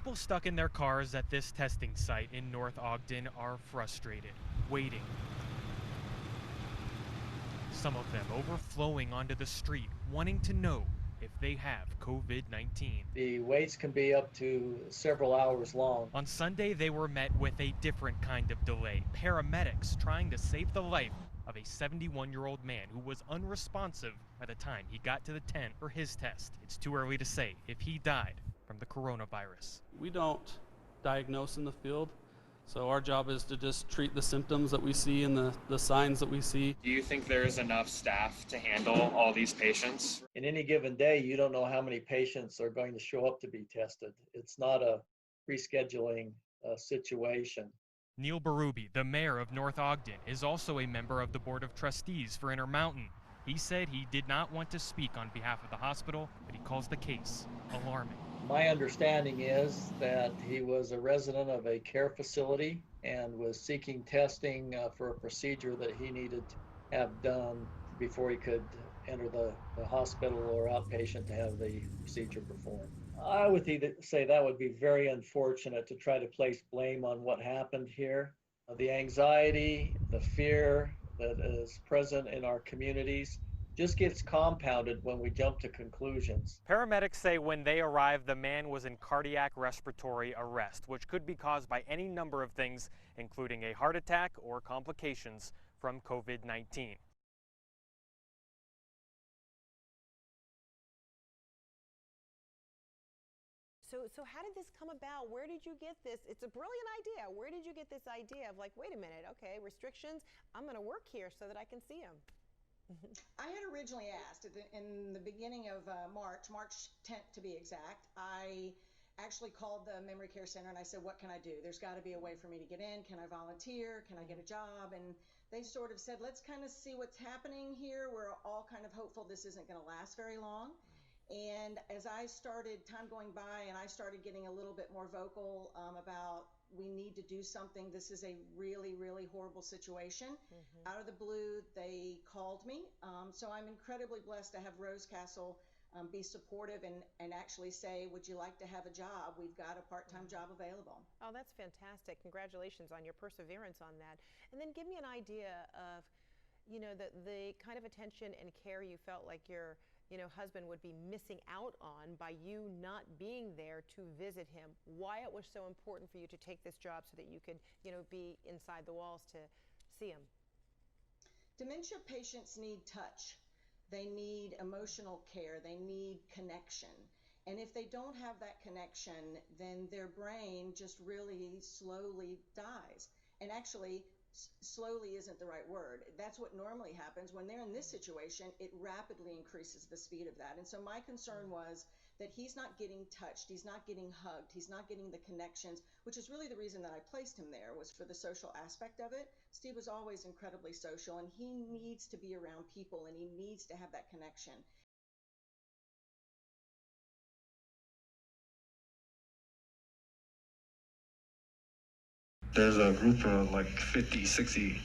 People stuck in their cars at this testing site in North Ogden are frustrated, waiting. Some of them overflowing onto the street, wanting to know if they have COVID-19. The waits can be up to several hours long. On Sunday, they were met with a different kind of delay. Paramedics trying to save the life of a 71-year-old man who was unresponsive by the time he got to the tent for his test. It's too early to say if he died from the coronavirus. We don't diagnose in the field, so our job is to just treat the symptoms that we see and the signs that we see. Do you think there is enough staff to handle all these patients? In any given day, you don't know how many patients are going to show up to be tested. It's not a rescheduling situation. Neil Berube, the mayor of North Ogden, is also a member of the Board of Trustees for Intermountain. He said he did not want to speak on behalf of the hospital, but he calls the case alarming. My understanding is that he was a resident of a care facility and was seeking testing for a procedure that he needed to have done before he could enter the hospital or outpatient to have the procedure performed. I would say that would be very unfortunate to try to place blame on what happened here. The anxiety, the fear that is present in our communities just gets compounded when we jump to conclusions. Paramedics say when they arrived, the man was in cardiac respiratory arrest, which could be caused by any number of things, including a heart attack or complications from COVID-19. So how did this come about? Where did you get this? It's a brilliant idea. Where did you get this idea of like, wait a minute, okay, restrictions, I'm gonna work here so that I can see them? I had originally asked in the beginning of March 10th to be exact, I actually called the memory care center and I said, what can I do? There's got to be a way for me to get in. Can I volunteer? Can I get a job? And they sort of said, let's kind of see what's happening here. We're all kind of hopeful this isn't going to last very long. And as I started time going by and I started getting a little bit more vocal about we need to do something, this is a really, really horrible situation. Out of the blue, they called me. So I'm incredibly blessed to have Rose Castle be supportive and actually say, would you like to have a job? We've got a part-time job available. Oh, that's fantastic. Congratulations on your perseverance on that. And then give me an idea of, you know, the kind of attention and care you felt like your husband would be missing out on by you not being there to visit him. Why it was so important for you to take this job so that you could, be inside the walls to see him. Dementia patients need touch. They need emotional care. They need connection. And if they don't have that connection, then their brain just really slowly dies. And actually, slowly isn't the right word. That's what normally happens. When they're in this situation, it rapidly increases the speed of that. And so my concern was that he's not getting touched, he's not getting hugged, he's not getting the connections, which is really the reason that I placed him there, was for the social aspect of it. Steve was always incredibly social, and he needs to be around people, and he needs to have that connection. There's a group of like 50, 60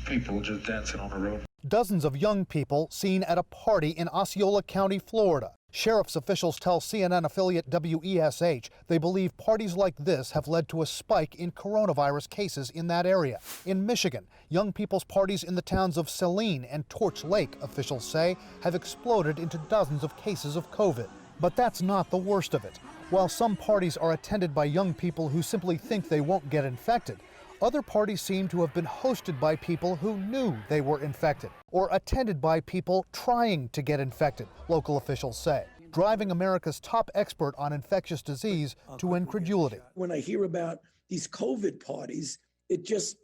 people just dancing on the road. Dozens of young people seen at a party in Osceola County, Florida. Sheriff's officials tell CNN affiliate WESH they believe parties like this have led to a spike in coronavirus cases in that area. In Michigan, young people's parties in the towns of Saline and Torch Lake, officials say, have exploded into dozens of cases of COVID. But that's not the worst of it. While some parties are attended by young people who simply think they won't get infected, other parties seem to have been hosted by people who knew they were infected, or attended by people trying to get infected, local officials say, driving America's top expert on infectious disease to incredulity. When I hear about these COVID parties, it just,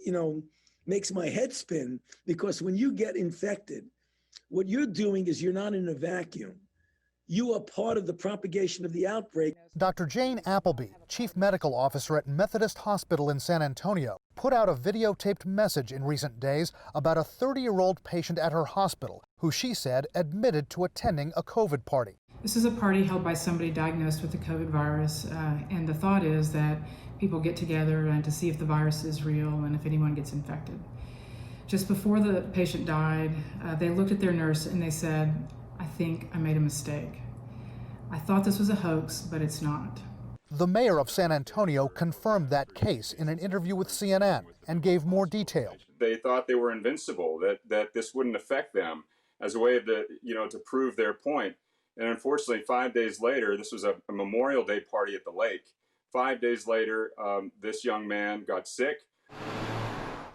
makes my head spin, because when you get infected, what you're doing is you're not in a vacuum. You are part of the propagation of the outbreak. Dr. Jane Appleby, chief medical officer at Methodist Hospital in San Antonio, put out a videotaped message in recent days about a 30-year-old patient at her hospital who she said admitted to attending a COVID party. This is a party held by somebody diagnosed with the COVID virus, and the thought is that people get together and to see if the virus is real and if anyone gets infected. Just before the patient died, they looked at their nurse and they said, I think I made a mistake. I thought this was a hoax, but it's not. The mayor of San Antonio confirmed that case in an interview with CNN and gave more detail. They thought they were invincible, that this wouldn't affect them as a way of to prove their point. And unfortunately, 5 days later, this was a Memorial Day party at the lake. 5 days later, this young man got sick.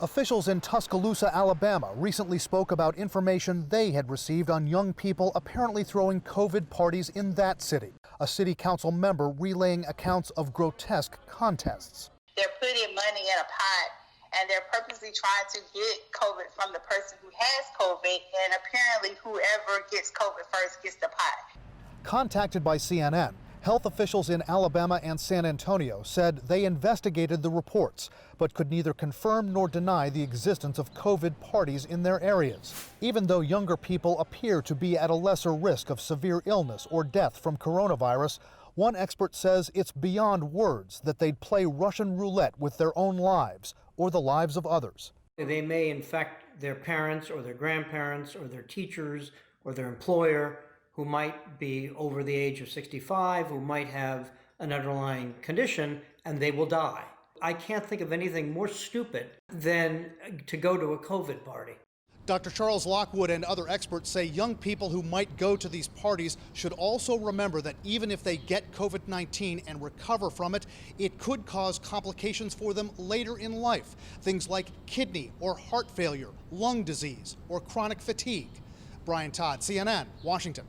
Officials in Tuscaloosa, Alabama, recently spoke about information they had received on young people apparently throwing COVID parties in that city. A city council member relaying accounts of grotesque contests. They're putting money in a pot and they're purposely trying to get COVID from the person who has COVID, and apparently whoever gets COVID first gets the pot. Contacted by CNN, health officials in Alabama and San Antonio said they investigated the reports, but could neither confirm nor deny the existence of COVID parties in their areas. Even though younger people appear to be at a lesser risk of severe illness or death from coronavirus, one expert says it's beyond words that they'd play Russian roulette with their own lives or the lives of others. They may infect their parents or their grandparents or their teachers or their employer, who might be over the age of 65, who might have an underlying condition, and they will die. I can't think of anything more stupid than to go to a COVID party. Dr. Charles Lockwood and other experts say young people who might go to these parties should also remember that even if they get COVID-19 and recover from it, it could cause complications for them later in life. Things like kidney or heart failure, lung disease, or chronic fatigue. Brian Todd, CNN, Washington.